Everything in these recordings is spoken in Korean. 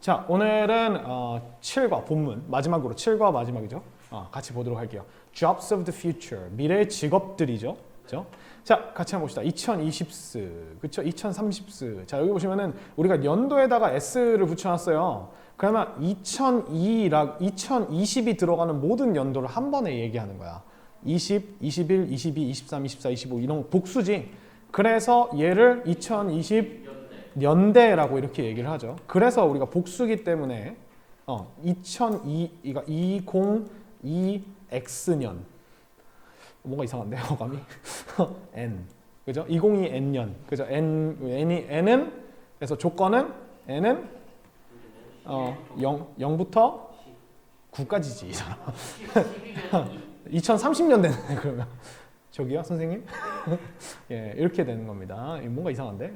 자, 오늘은 7과 본문, 마지막으로 7과 마지막이죠. 같이 보도록 할게요. Jobs of the future, 미래의 직업들이죠. 그죠? 자, 같이 한번 봅시다. 2020스, 그쵸? 2030스. 자, 여기 보시면은 우리가 연도에다가 S를 붙여놨어요. 그러면 2020이 들어가는 모든 연도를 한 번에 얘기하는 거야. 20, 21, 22, 23, 24, 25 이런 복수지. 그래서 얘를 2020 연대라고 이렇게 얘기를 하죠. 그래서 우리가 복수기 때문에 2002가 2002X년 뭔가 이상한데 어감이 N 그죠? 2002N년 그죠? N은 그래서 조건은 N은 0부터 9까지지 이 사람 2030년 되네 그러면 저기요 선생님 예 이렇게 되는 겁니다. 뭔가 이상한데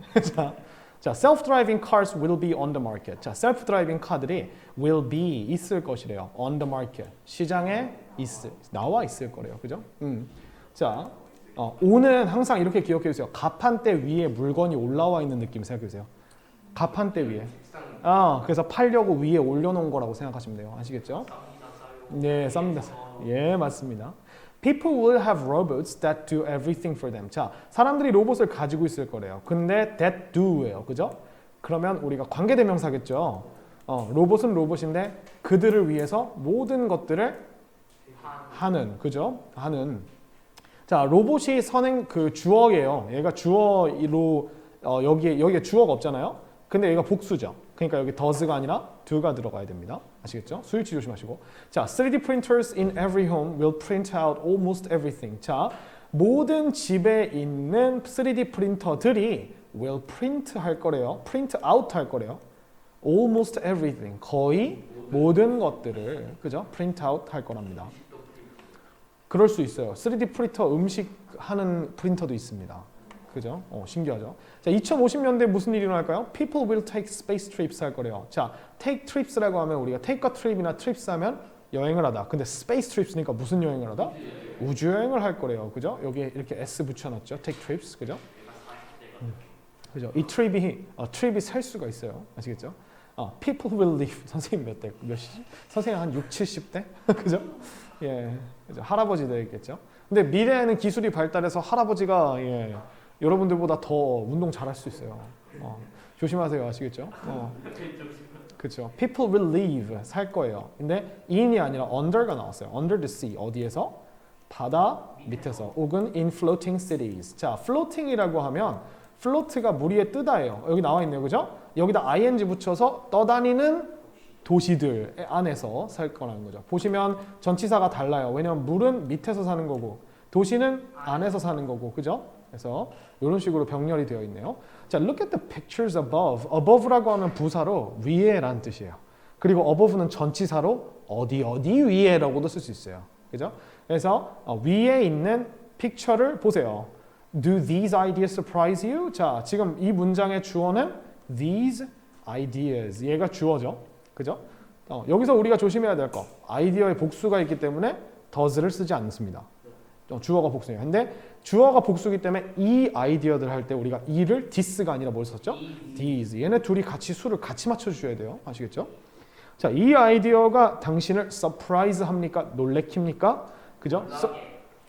자, self-driving cars will be on the market. 자, self-driving 카들이 will be 있을 것이래요. on the market. 시장에 나와 있을 거래요. 그죠? 자, 오는 항상 이렇게 기억해 주세요. 가판대 위에 물건이 올라와 있는 느낌 생각해 주세요. 가판대 위에. 그래서 팔려고 위에 올려놓은 거라고 생각하시면 돼요. 아시겠죠? 네, 쌉니다. 예, 맞습니다. People will have robots that do everything for them. 자, 사람들이 로봇을 가지고 있을 거래요. 근데 that do예요. 그죠? 그러면 우리가 관계대명사겠죠. 로봇은 로봇인데 그들을 위해서 모든 것들을 하는. 그죠? 하는. 자, 로봇이 선행 그 주어예요. 얘가 주어로 여기에 주어가 없잖아요. 근데 얘가 복수죠. 그러니까 여기 does가 아니라 do가 들어가야 됩니다. 아시겠죠? 수일치 조심하시고. 자, 3D printers in every home will print out almost everything. 자, 모든 집에 있는 3D 프린터들이 will print 할 거래요. print out 할 거래요. almost everything. 거의 모든 것들을 그죠? print out 할 거랍니다. 그럴 수 있어요. 3D 프린터 음식 하는 프린터도 있습니다. 그죠? 신기하죠? 자, 2050년대 무슨 일이 일어날까요? People will take space trips 할 거래요. 자, take trips라고 하면 우리가 take과 trip이나 trips 하면 여행을 하다. 근데 space trips니까 무슨 여행을 하다? 우주 여행을 할 거래요. 그죠? 여기에 이렇게 S 붙여놨죠. take trips. 그죠? 그죠? 이 trip이 셀 수가 있어요. 아시겠죠? People will live. 선생님 몇이지? 선생님 한 6, 70대? 그죠? 예. 그죠? 할아버지 되겠죠? 근데 미래에는 기술이 발달해서 할아버지가 여러분들보다 더 운동 잘할 수 있어요. 조심하세요. 아시겠죠? 그렇죠. People will live 살 거예요. 근데 in이 아니라 under가 나왔어요. under the sea 어디에서? 바다 밑에서 혹은 in floating cities. 자, floating이라고 하면 float가 물 위에 뜨다예요. 여기 나와 있네요. 그죠? 여기다 ing 붙여서 떠다니는 도시들 안에서 살 거라는 거죠. 보시면 전치사가 달라요. 왜냐면 물은 밑에서 사는 거고 도시는 안에서 사는 거고. 그죠? 그래서 이런 식으로 병렬이 되어 있네요. 자, look at the pictures above. above라고 하면 부사로 위에란 뜻이에요. 그리고 above는 전치사로 어디 위에라고도 쓸 수 있어요. 그죠? 그래서 위에 있는 픽처를 보세요. Do these ideas surprise you? 자, 지금 이 문장의 주어는 these ideas. 얘가 주어죠. 그죠? 여기서 우리가 조심해야 될 거. 아이디어의 복수가 있기 때문에 does를 쓰지 않습니다. 주어가 복수예요. 근데 주어가 복수기 때문에 이 아이디어들 할 때 우리가 이를 this가 아니라 뭘 썼죠? these. 얘네 둘이 같이 수를 같이 맞춰주셔야 돼요. 아시겠죠? 자, 이 아이디어가 당신을 surprise 합니까? 놀래킵니까? 그죠?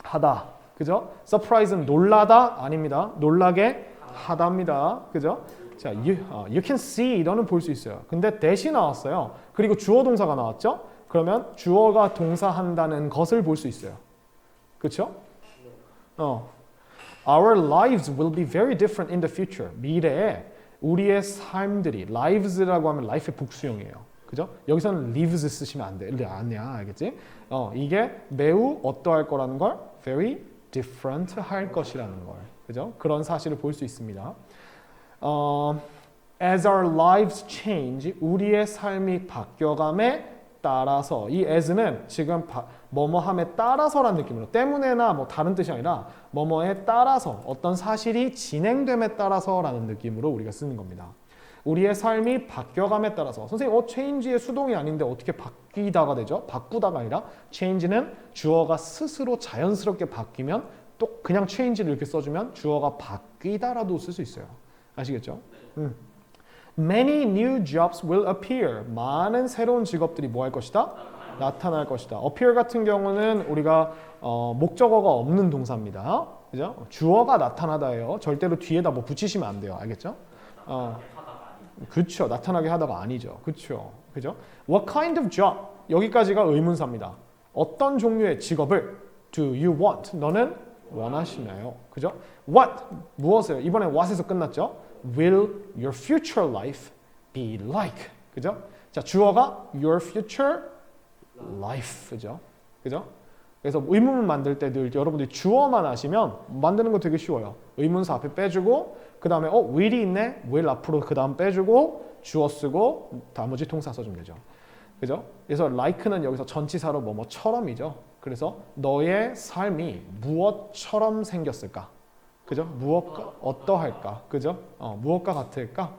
하다. 그죠? surprise는 놀라다 아닙니다. 놀라게 하다입니다. 그죠? 자, you can see 너는 볼 수 있어요. 근데 대시 나왔어요. 그리고 주어 동사가 나왔죠? 그러면 주어가 동사한다는 것을 볼 수 있어요. 그렇죠? Our lives will be very different in the future. 미래에 우리의 삶들이 lives라고 하면 life의 복수형이에요. 그죠? 여기서는 lives 쓰시면 안 돼. 아니야, 알겠지? 이게 매우 어떠할 거라는 걸 very different 할 것이라는 걸. 그죠? 그런 사실을 볼 수 있습니다. As our lives change, 우리의 삶이 바뀌어감에 따라서 이 as는 지금 뭐뭐함에 따라서라는 느낌으로 때문에나 뭐 다른 뜻이 아니라 뭐뭐에 따라서 어떤 사실이 진행됨에 따라서라는 느낌으로 우리가 쓰는 겁니다. 우리의 삶이 바뀌어감에 따라서 선생님 change의 수동이 아닌데 어떻게 바뀌다가 되죠? 바꾸다가 아니라 change는 주어가 스스로 자연스럽게 바뀌면 또 그냥 change를 이렇게 써주면 주어가 바뀌다라도 쓸 수 있어요. 아시겠죠? Many new jobs will appear. 많은 새로운 직업들이 뭐 할 것이다? 나타날 것이다. appear 같은 경우는 우리가 목적어가 없는 동사입니다. 그죠? 주어가 나타나다예요. 절대로 뒤에다 뭐 붙이시면 안 돼요. 알겠죠? 그렇죠. 나타나게 하다가 아니죠. 그렇죠. 그죠? What kind of job? 여기까지가 의문사입니다. 어떤 종류의 직업을 do you want? 너는 원하시나요? 그죠? What? 무엇을? 이번에 what에서 끝났죠? Will your future life be like? 그죠? 자, 주어가 your future life. 그죠? 그죠? 그래서 의문문 만들 때 늘 여러분들이 주어만 아시면 만드는 거 되게 쉬워요. 의문사 앞에 빼주고 그 다음에 will이 있네? will 앞으로 그 다음 빼주고 주어 쓰고 나머지 동사 써주면 되죠. 그죠? 그래서 like는 여기서 전치사로 뭐뭐처럼이죠. 그래서 너의 삶이 무엇처럼 생겼을까? 그죠? 무엇과 어떠할까? 그죠? 무엇과 같을까?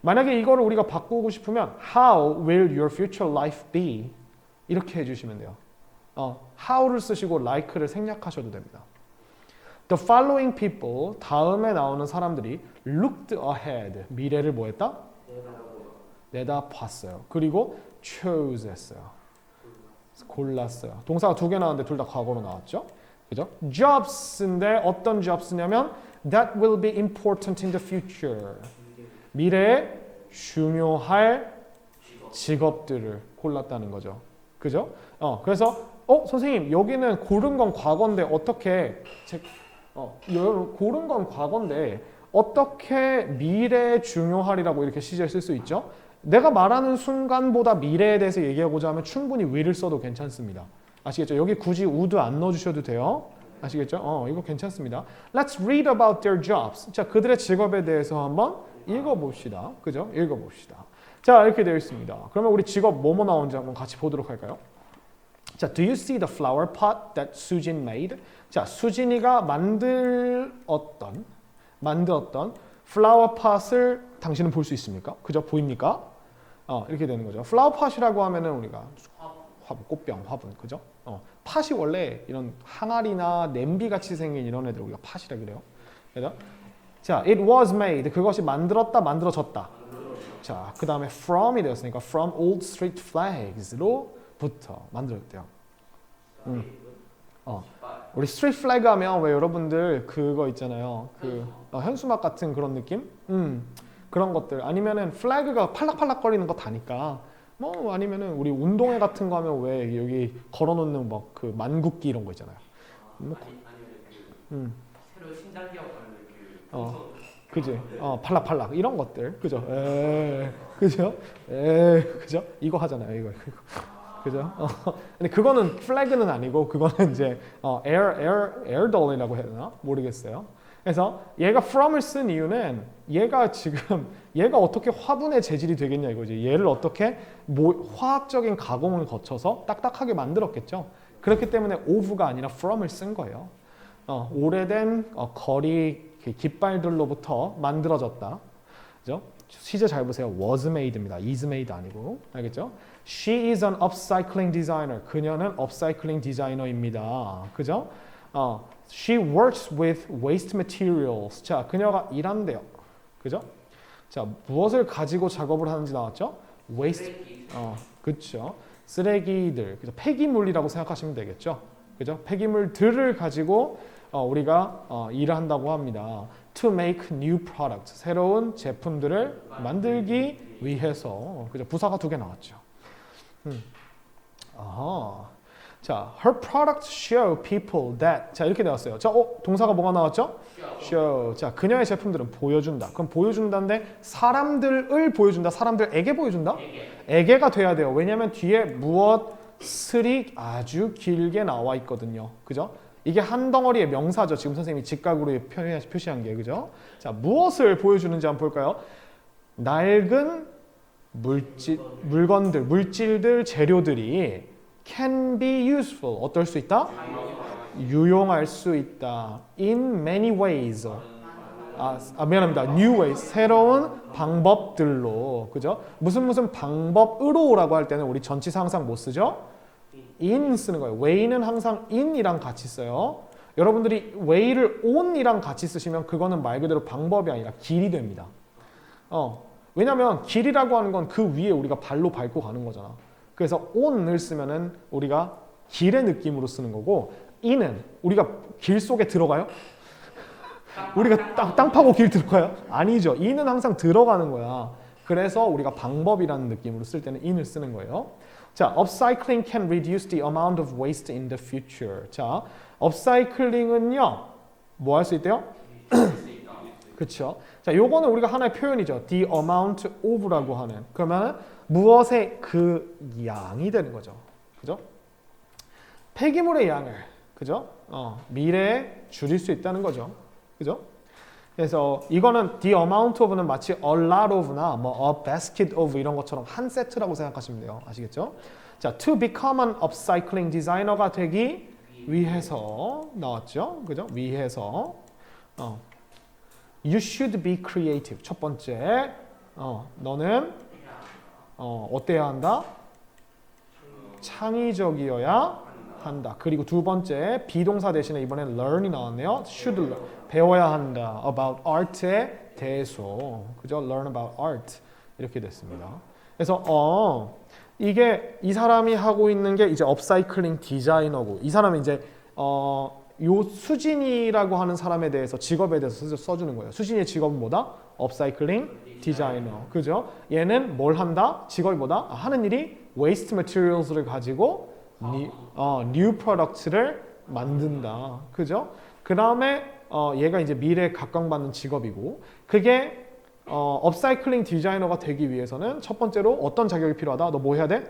만약에 이거를 우리가 바꾸고 싶으면 How will your future life be? 이렇게 해주시면 돼요. how를 쓰시고 like를 생략하셔도 됩니다. The following people, 다음에 나오는 사람들이 looked ahead, 미래를 뭐 했다? 내다봤어요. 그리고 chose 했어요. 골랐어요. 동사가 두 개 나왔는데 둘 다 과거로 나왔죠. 그죠? jobs인데 어떤 jobs냐면 that will be important in the future. 미래에 중요할 직업들을 골랐다는 거죠. 그죠? 그래서 선생님 여기는 고른 건 과거인데 어떻게 고른 건 과거인데 어떻게 미래에 중요할이라고 이렇게 시제를 쓸 수 있죠? 내가 말하는 순간보다 미래에 대해서 얘기하고자 하면 충분히 will을 써도 괜찮습니다. 아시겠죠? 여기 굳이 would 안 넣어주셔도 돼요. 아시겠죠? 이거 괜찮습니다. Let's read about their jobs. 자, 그들의 직업에 대해서 한번 읽어봅시다. 그죠? 읽어봅시다. 자, 이렇게 되어 있습니다. 그러면 우리 직업 뭐뭐 나오는지 한번 같이 보도록 할까요? 자, do you see the flower pot that Sujin made? 자, 수진이가 만들었던 flower pot을 당신은 볼 수 있습니까? 그죠? 보입니까? 이렇게 되는 거죠. flower pot이라고 하면은 우리가 화분, 꽃병, 화분, 그죠? 팥이 원래 이런 항아리나 냄비 같이 생긴 이런 애들 우리가 팥이라 그래요. 그죠? 자, it was made. 그것이 만들었다, 만들어졌다. 자, 그 다음에 from이 되었으니까 from old street flags로부터 만들었대요. 우리 street flag 하면 왜 여러분들 그거 있잖아요. 그 현수막 같은 그런 느낌? 그런 것들. 아니면은 flag가 팔락팔락거리는 거 다니까. 뭐 아니면은 우리 운동회 같은 거 하면 왜 여기 걸어놓는 막 그 만국기 이런 거 있잖아요. 아니면 새로 신장 기업하는 그지? 팔락팔락 이런 것들, 그죠? 그죠? 그죠? 이거 하잖아요, 이거. 그죠? 근데 그거는 플래그는 아니고 그거는 이제 에어돌이라고 해야 되나? 모르겠어요. 그래서 얘가 from을 쓴 이유는 얘가 어떻게 화분의 재질이 되겠냐 이거지. 얘를 어떻게 화학적인 가공을 거쳐서 딱딱하게 만들었겠죠. 그렇기 때문에 of가 아니라 from을 쓴 거예요. 오래된 거리 깃발들로부터 만들어졌다. 그죠? 시제 잘 보세요. was made입니다. is made 아니고. 알겠죠? She is an upcycling designer. 그녀는 업사이클링 디자이너입니다. 그죠? She works with waste materials. 자, 그녀가 일한대요. 그죠? 자, 무엇을 가지고 작업을 하는지 나왔죠? waste. 그렇죠. 쓰레기들. 그죠? 폐기물이라고 생각하시면 되겠죠? 그죠? 폐기물들을 가지고 우리가 일을 한다고 합니다. To make new product. 새로운 제품들을 만들기 위해서. 그죠? 부사가 두 개 나왔죠. 자, her products show people that. 자, 이렇게 나왔어요. 자, 동사가 뭐가 나왔죠? show. 자, 그녀의 제품들은 보여준다. 그럼 보여준다인데 사람들을 보여준다. 사람들에게 보여준다? 에게가 돼야 돼요. 왜냐하면 뒤에 무엇을이 아주 길게 나와 있거든요. 그죠? 이게 한 덩어리의 명사죠. 지금 선생님이 직각으로 표시한 게. 그죠? 자, 무엇을 보여주는지 한번 볼까요? 낡은 물건들, 물질들, 재료들이 can be useful. 어떨 수 있다? 유용할 수 있다. In many ways. 미안합니다. New ways. 새로운 방법들로. 그죠? 무슨 방법으로라고 할 때는 우리 전치사 항상 못 쓰죠? in 쓰는 거예요. way는 항상 in이랑 같이 써요. 여러분들이 way를 on이랑 같이 쓰시면 그거는 말 그대로 방법이 아니라 길이 됩니다. 왜냐면 길이라고 하는 건 그 위에 우리가 발로 밟고 가는 거잖아. 그래서 on을 쓰면은 우리가 길의 느낌으로 쓰는 거고 in은 우리가 길 속에 들어가요? 우리가 땅 파고 길 들어가요? 아니죠. in은 항상 들어가는 거야. 그래서 우리가 방법이라는 느낌으로 쓸 때는 in을 쓰는 거예요. 자, upcycling can reduce the amount of waste in the future. 자, upcycling은요, 뭐 할 수 있대요? 그렇죠. 자, 요거는 우리가 하나의 표현이죠. The amount of라고 하는. 그러면 무엇의 그 양이 되는 거죠. 그죠? 폐기물의 양을, 그죠? 미래에 줄일 수 있다는 거죠. 그죠? 그래서 이거는 the amount of는 마치 a lot of나 뭐 a basket of 이런 것처럼 한 세트라고 생각하시면 돼요. 아시겠죠? 자, to become an upcycling designer가 되기 위해서 나왔죠. 그죠? 위해서. You should be creative. 첫 번째, 너는 어때야 한다? 창의적이어야 한다. 그리고 두 번째, 비동사 대신에 이번엔 learn이 나왔네요. should learn. 배워야 한다. about art에 대해서. 그죠? learn about art. 이렇게 됐습니다. 그래서 이게 이 사람이 하고 있는 게 이제 업사이클링 디자이너고 이 사람이 이제 요 수진이라고 하는 사람에 대해서 직업에 대해서 써주는 거예요. 수진이의 직업은 뭐다? 업사이클링 디자이너. 그죠? 얘는 뭘 한다? 직업이 뭐다? 하는 일이 waste materials를 가지고 new products를 만든다. 그죠? 그 다음에 얘가 이제 미래에 각광받는 직업이고 그게 업사이클링 디자이너가 되기 위해서는 첫 번째로 어떤 자격이 필요하다? 너 뭐 해야 돼?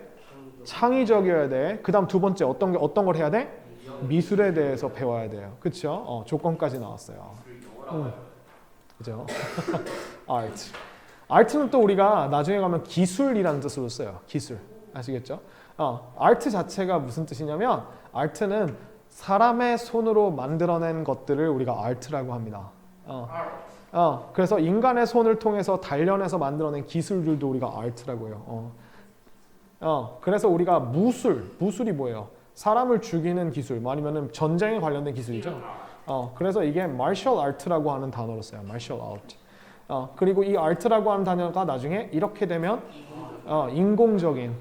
창의적이어야 돼. 그 다음 두 번째 어떤 걸 해야 돼? 미술에 대해서 배워야 돼요. 그렇죠? 조건까지 나왔어요. 그죠? art. art는 또 우리가 나중에 가면 기술이라는 뜻으로 써요. 기술. 아시겠죠? art 자체가 무슨 뜻이냐면 art는 사람의 손으로 만들어낸 것들을 우리가 art라고 합니다. 그래서 인간의 손을 통해서 단련해서 만들어낸 기술들도 우리가 art라고 해요. 그래서 우리가 무술이 뭐예요? 사람을 죽이는 기술, 뭐 아니면은 전쟁에 관련된 기술이죠. 그래서 이게 martial art라고 하는 단어로 써요. martial art. 그리고 이 art라고 하는 단어가 나중에 이렇게 되면 인공적인.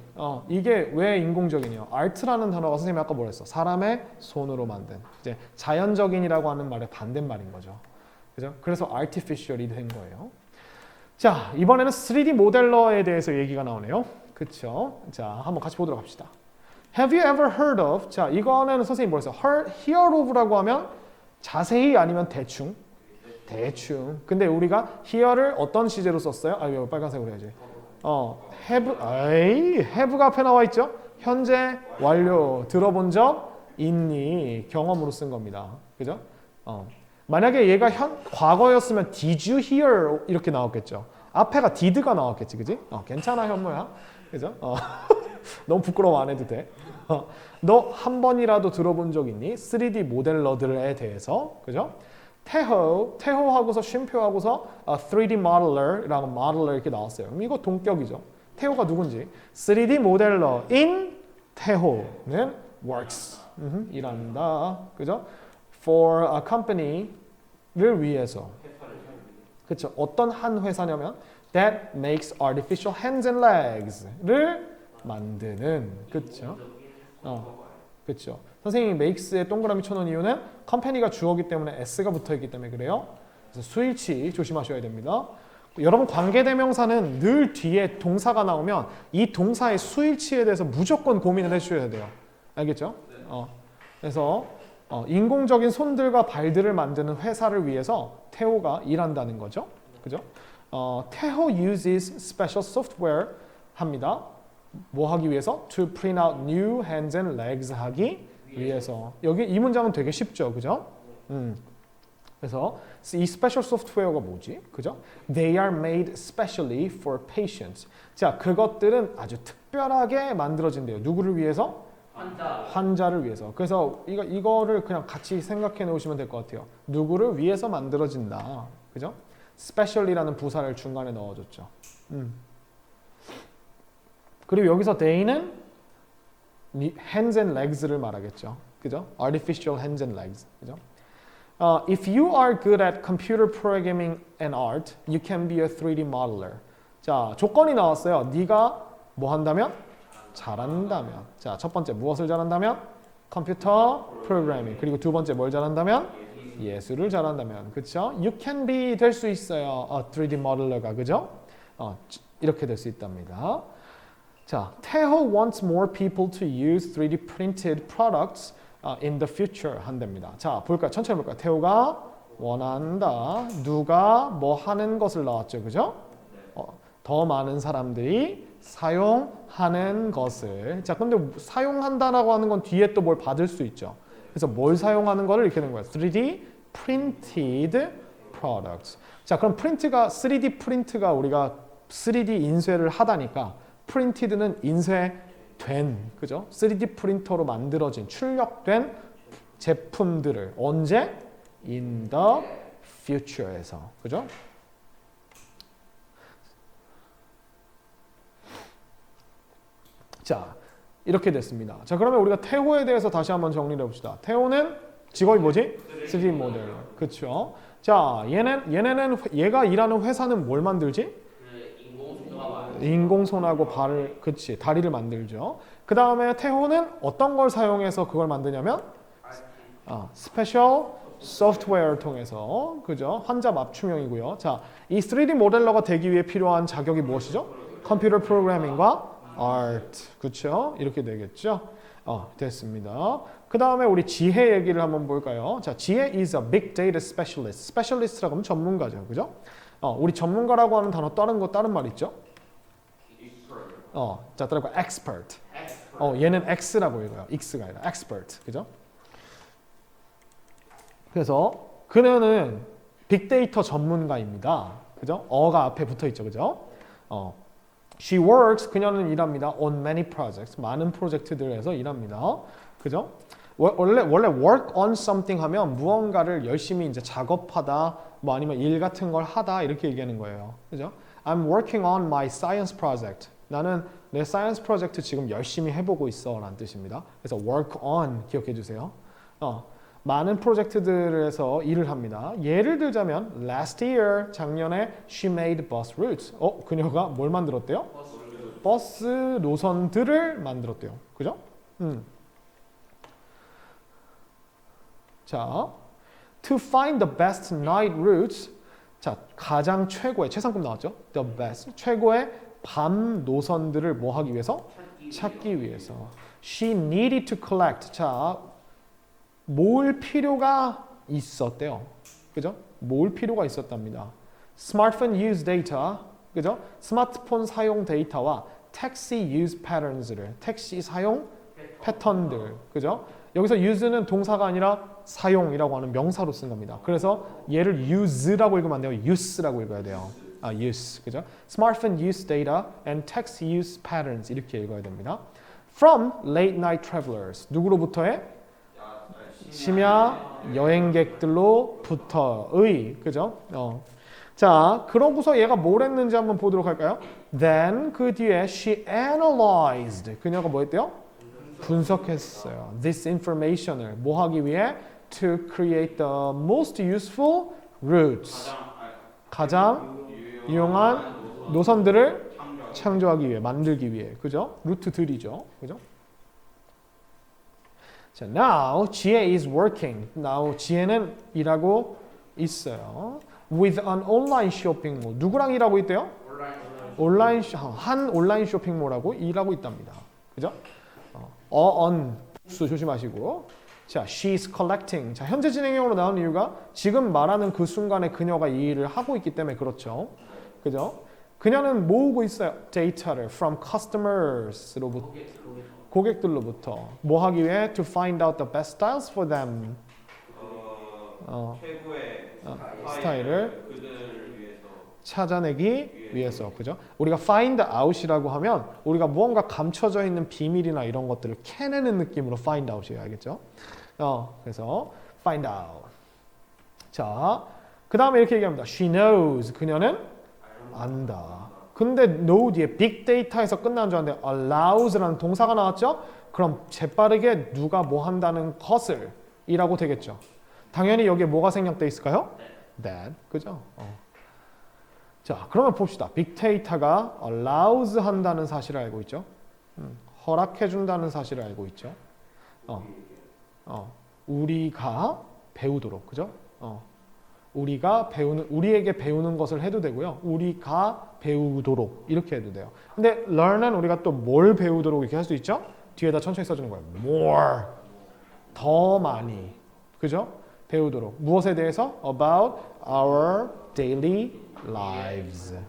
이게 왜 인공적이냐? art라는 단어가 선생님이 아까 뭐라 했어? 사람의 손으로 만든. 이제 자연적인이라고 하는 말의 반대말인 거죠. 그죠? 그래서 artificial이 된 거예요. 자, 이번에는 3D 모델러에 대해서 얘기가 나오네요. 그렇죠? 자, 한번 같이 보도록 합시다. Have you ever heard of? 자, 이거는 선생님 뭐랬어요? Hear of라고 하면 자세히 아니면 대충. 대충. 근데 우리가 hear를 어떤 시제로 썼어요? 이거 빨간색으로 해야지. have가 앞에 나와 있죠? 현재 완료. 들어본 적 있니? 경험으로 쓴 겁니다. 그죠? 만약에 얘가 과거였으면 did you hear 이렇게 나왔겠죠. 앞에가 did가 나왔겠지, 그지? 괜찮아 현모야, 그죠? 너무 부끄러워 안 해도 돼. 너 한 번이라도 들어본 적 있니? 3D 모델러들에 대해서, 그죠? 태호하고서 쉼표하고서 3D modeler라고 modeler 이렇게 나왔어요. 그럼 이거 동격이죠. 태호가 누군지 3D 모델러 in 태호는 works 일한다, 그죠? For a company를 위해서. 그렇죠. 어떤 한 회사냐면 that makes artificial hands and legs를 만드는. 그렇죠. 그렇죠. 선생님이 makes에 동그라미 쳐놓은 이유는 컴퍼니가 주어기 때문에 s가 붙어있기 때문에 그래요. 그래서 수일치 조심하셔야 됩니다. 여러분 관계대명사는 늘 뒤에 동사가 나오면 이 동사의 수일치에 대해서 무조건 고민을 해주셔야 돼요. 알겠죠? 그래서 인공적인 손들과 발들을 만드는 회사를 위해서 태호가 일한다는 거죠. 그죠? 태호 uses special software 합니다. 뭐 하기 위해서? To print out new hands and legs 하기 위해서. 여기 이 문장은 되게 쉽죠. 그죠? 그래서 이 스페셜 소프트웨어가 뭐지? 그죠? They are made specially for patients. 자, 그것들은 아주 특별하게 만들어진대요. 누구를 위해서? 환자를 위해서. 그래서 이거를 그냥 같이 생각해 놓으시면 될 것 같아요. 누구를 위해서 만들어진다. 그죠? specially라는 부사를 중간에 넣어줬죠. 그리고 여기서 they는 hands and legs를 말하겠죠. 그죠? artificial hands and legs. 그죠? If you are good at computer programming and art, you can be a 3D modeler. 자, 조건이 나왔어요. 네가 뭐 한다면? 잘한다면. 자, 첫 번째 무엇을 잘한다면? 컴퓨터 프로그래밍. 그리고 두 번째 뭘 잘한다면? 예술을 잘한다면. 그렇죠? You can be 될 수 있어요. 3D 모델러가. 그죠? 이렇게 될 수 있답니다. 자, Taeho wants more people to use 3D printed products in the future 한답니다. 자, 볼까요? 천천히 볼까요? 태호가 원한다. 누가 뭐 하는 것을 나왔죠. 그죠? 더 많은 사람들이 사용하는 것을. 자, 근데 사용한다라고 하는 건 뒤에 또 뭘 받을 수 있죠. 그래서 뭘 사용하는 거를 이렇게 된 거예요. 3D printed products. 자, 그럼 프린트가 3D 프린트가 우리가 3D 인쇄를 하다니까 프린티드는 인쇄된, 그죠? 3D 프린터로 만들어진, 출력된 제품들을 언제? In the future에서, 그죠? 자, 이렇게 됐습니다. 자, 그러면 우리가 태호에 대해서 다시 한번 정리를 해봅시다. 태호는 직업이 뭐지? 3D 모델, 그렇죠? 자, 얘가 일하는 회사는 뭘 만들지? 인공손하고 발을, 그치, 다리를 만들죠. 그 다음에 태호는 어떤 걸 사용해서 그걸 만드냐면 스페셜 소프트웨어를 통해서, 그죠? 환자 맞춤형이고요. 자, 이 3D 모델러가 되기 위해 필요한 자격이 무엇이죠? 컴퓨터 프로그래밍과 아트, 그렇죠? 이렇게 되겠죠. 됐습니다. 그 다음에 우리 지혜 얘기를 한번 볼까요? 자, 지혜 is a big data specialist. specialist라고 하면 전문가죠, 그죠? 우리 전문가라고 하는 단어 다른 말 있죠? 자, 따라고 expert. 얘는 X라고 읽어요. X가 아니라 expert. 그죠? 그래서 그녀는 빅데이터 전문가입니다. 그죠? 어가 앞에 붙어 있죠. 그죠? She works, 그녀는 일합니다. On many projects. 많은 프로젝트들에서 일합니다. 그죠? 원래 work on something 하면 무언가를 열심히 이제 작업하다, 뭐 아니면 일 같은 걸 하다 이렇게 얘기하는 거예요. 그죠? I'm working on my science project. 나는 내 사이언스 프로젝트 지금 열심히 해보고 있어 라는 뜻입니다. 그래서 work on 기억해 주세요. 많은 프로젝트들에서 일을 합니다. 예를 들자면 last year 작년에 she made bus routes. 그녀가 뭘 만들었대요? 버스 노선들을 만들었대요. 그죠? 자, to find the best night routes. 자, 가장 최고의 최상급 나왔죠? The best 최고의 밤 노선들을 뭐 하기 위해서? 찾기 위해서. She needed to collect. 자, 모을 필요가 있었대요. 그죠? 모을 필요가 있었답니다. Smartphone use data. 그죠? 스마트폰 사용 데이터와 taxi use patterns를, 택시 사용 패턴들. 그죠? 여기서 use는 동사가 아니라 사용이라고 하는 명사로 쓴 겁니다. 그래서 얘를 use라고 읽으면 안 돼요. use라고 읽어야 돼요. use. 그죠? Smartphone use data and text use patterns 이렇게 읽어야 됩니다. From late night travelers. 누구로부터의? 심야 여행객들로부터의. 그죠? 자, 그러고서 얘가 뭘 했는지 한번 보도록 할까요? Then 그 뒤에 she analyzed. 그녀가 뭐 했대요? 분석했어요. This information을 뭐 하기 위해? To create the most useful routes. 가장 유용한 노선들을 창조하기 위해, 만들기 위해. 그죠? 루트들이죠. 그죠? 자, now 지혜 is working. now 지혜는 일하고 있어요. With an online shopping mall. 누구랑 일하고 있대요? 한 온라인 쇼핑몰하고 일하고 있답니다. 그죠? on 수 조심하시고. 자, she's collecting. 자, 현재 진행형으로 나온 이유가 지금 말하는 그 순간에 그녀가 이 일을 하고 있기 때문에 그렇죠. 그죠? 그녀는 모으고 있어요. 데이터를 from customers로부터, 고객들로부터 뭐 하기 위해? To find out the best styles for them. 최고의 스타일을 그들을 위해서 찾아내기 위해서. 그죠? 우리가 find out이라고 하면 우리가 무언가 감춰져 있는 비밀이나 이런 것들을 캐내는 느낌으로 find out이에요. 알겠죠? 그래서 find out. 자, 그 다음에 이렇게 얘기합니다. She knows. 그녀는 안다. 근데 know 뒤에 big data에서 끝나는 줄 알았는데 allows라는 동사가 나왔죠? 그럼 재빠르게 누가 뭐 한다는 것을 이라고 되겠죠. 당연히 여기에 뭐가 생략돼 있을까요? that. 그죠? 자, 그러면 봅시다. 빅데이터가 allows 한다는 사실을 알고 있죠. 허락해 준다는 사실을 알고 있죠. 우리가 배우도록, 그죠? 우리에게 배우는 것을 해도 되고요. 우리가 배우도록 이렇게 해도 돼요. 근데 learn은 우리가 또 뭘 배우도록 이렇게 할 수 있죠? 뒤에다 천천히 써주는 거예요. more, 더 많이, 그죠? 배우도록. 무엇에 대해서? About our daily lives.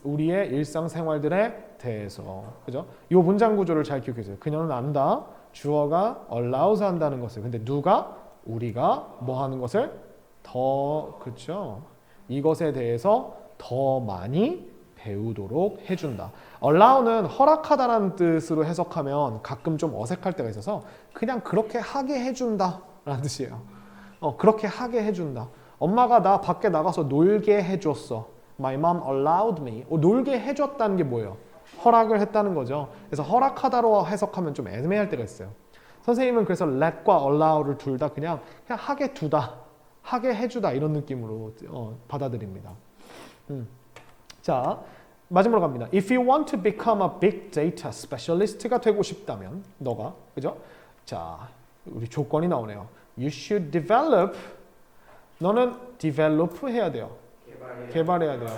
우리의 일상생활들에 대해서, 그죠? 이 문장 구조를 잘 기억해주세요. 그녀는 안다. 주어가 allows 한다는 것을. 근데 누가? 우리가 뭐 하는 것을? 더, 그죠? 이것에 대해서 더 많이 배우도록 해준다. allow는 허락하다라는 뜻으로 해석하면 가끔 좀 어색할 때가 있어서 그냥 그렇게 하게 해준다 라는 뜻이에요. 그렇게 하게 해준다. 엄마가 나 밖에 나가서 놀게 해줬어. My mom allowed me. 놀게 해줬다는 게 뭐예요? 허락을 했다는 거죠. 그래서 허락하다로 해석하면 좀 애매할 때가 있어요. 선생님은 그래서 let과 allow를 둘 다 그냥 하게 두다, 하게 해주다 이런 느낌으로 받아들입니다. 자, 마지막으로 갑니다. If you want to become a big data specialist가 되고 싶다면 너가, 그죠? 자, 우리 조건이 나오네요. You should develop. 너는 develop 해야 돼요. 개발해야 돼요.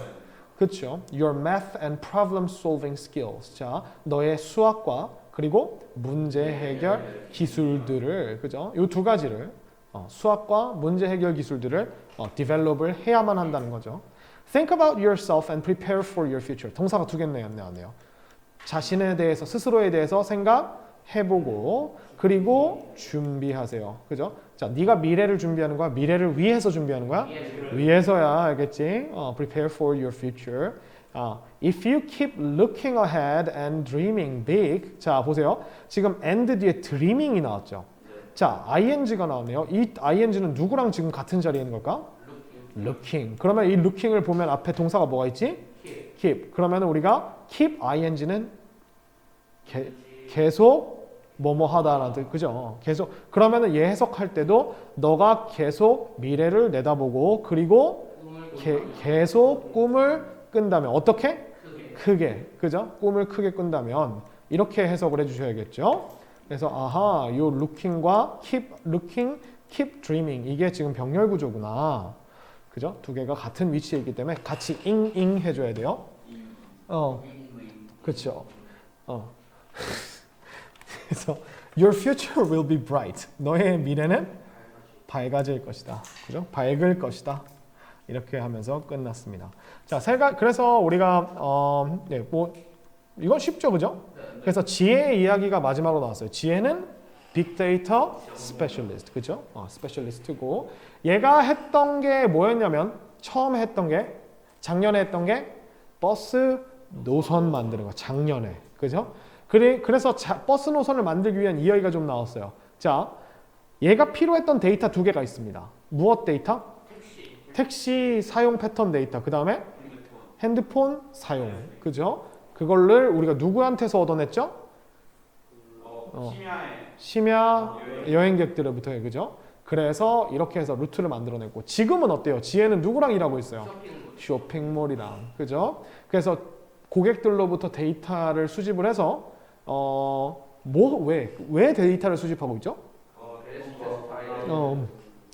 그렇죠? Your math and problem solving skills. 자, 너의 수학과 그리고 문제 해결 기술들을, 그죠? 이 두 가지를 수학과 문제 해결 기술들을 develop을 해야만 한다는 거죠. Think about yourself and prepare for your future. 동사가 두 개네요, 안 돼요. 자신에 대해서, 스스로에 대해서 생각해보고 그리고 준비하세요. 그죠? 자, 네가 미래를 준비하는 거야? 미래를 위해서 준비하는 거야? 위해서야, 알겠지? Prepare for your future. If you keep looking ahead and dreaming big. 자, 보세요. 지금 and 뒤에 dreaming이 나왔죠. 자, ing가 나왔네요. 이 ing는 누구랑 지금 같은 자리에 있는 걸까? looking. 그러면 이 looking을 보면 앞에 동사가 뭐가 있지? keep. 그러면 우리가 keep ing는 계속 뭐뭐 하다라는 뜻, 그죠? 계속. 그러면은 얘 해석할 때도 너가 계속 미래를 내다보고 그리고 계속 꿈을 꾼다면 어떻게? 크게. 그죠? 꿈을 크게 꾼다면 이렇게 해석을 해주셔야겠죠? 그래서 아하, 요 looking과 keep looking, keep dreaming 이게 지금 병렬 구조구나. 그죠? 두 개가 같은 위치에 있기 때문에 같이 잉잉 해줘야 돼요. 그렇죠. 그래서 your future will be bright. 너의 미래는 밝아질 것이다. 그죠? 밝을 것이다. 이렇게 하면서 끝났습니다. 자, 그래서 우리가 뭐 이건 쉽죠, 그죠? 그래서 지혜의 이야기가 마지막으로 나왔어요. 지혜는 빅데이터 스페셜리스트, 그죠? 스페셜리스트고 얘가 했던 게 뭐였냐면 처음 했던 게 작년에 했던 게 버스 노선 만드는 거. 작년에, 그죠? 그래서 버스 노선을 만들기 위한 이야기가 좀 나왔어요. 자, 얘가 필요했던 데이터 두 개가 있습니다. 무엇 데이터? 택시 사용 패턴 데이터. 그 다음에 핸드폰 사용. 그죠? 그걸를 우리가 누구한테서 얻어냈죠? 심야 여행객들로부터. 그죠? 그래서 이렇게 해서 루트를 만들어냈고 지금은 어때요? 지혜는 누구랑 일하고 있어요? 쇼핑몰이랑. 그죠? 그래서 고객들로부터 데이터를 수집을 해서 왜 데이터를 수집하고 있죠?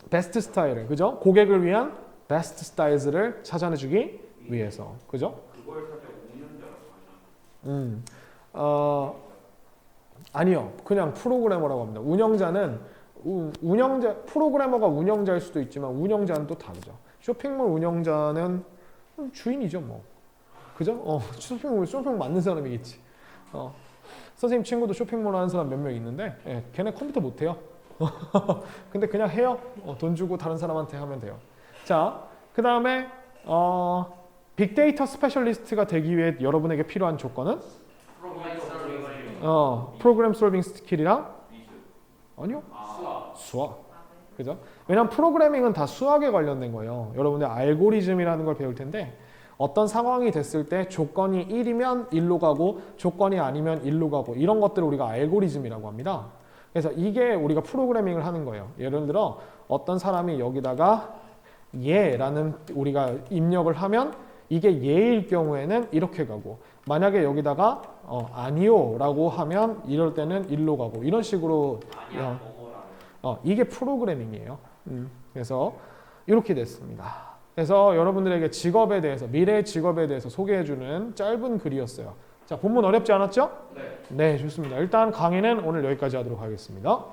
베스트 스타일을. 그죠? 고객을 위한 베스트 스타일즈를 찾아내주기 위해서. 그죠? 그걸 살짝 운영자라고 하잖아. 아니요. 그냥 프로그래머라고 합니다. 프로그래머가 운영자일 수도 있지만 운영자는 또 다르죠. 쇼핑몰 운영자는 주인이죠, 뭐. 그죠? 쇼핑몰 만든 사람이겠지. 선생님 친구도 쇼핑몰 하는 사람 몇 명 있는데, 걔네 컴퓨터 못 해요. 근데 그냥 해요. 돈 주고 다른 사람한테 하면 돼요. 자, 그 다음에 빅데이터 스페셜리스트가 되기 위해 여러분에게 필요한 조건은 프로그램 솔빙 스킬이랑 아니요. 수학. 그죠? 왜냐면 프로그래밍은 다 수학에 관련된 거예요. 여러분들 알고리즘이라는 걸 배울 텐데 어떤 상황이 됐을 때 조건이 1이면 1로 가고 조건이 아니면 1로 가고 이런 것들을 우리가 알고리즘이라고 합니다. 그래서 이게 우리가 프로그래밍을 하는 거예요. 예를 들어 어떤 사람이 여기다가 예라는 우리가 입력을 하면 이게 예일 경우에는 이렇게 가고 만약에 여기다가 아니요라고 하면 이럴 때는 일로 가고 이런 식으로 아니야 뭐뭐라고. 이게 프로그래밍이에요. 그래서 이렇게 됐습니다. 그래서 여러분들에게 직업에 대해서 미래 직업에 대해서 소개해주는 짧은 글이었어요. 자, 본문 어렵지 않았죠? 네. 네, 좋습니다. 일단 강의는 오늘 여기까지 하도록 하겠습니다.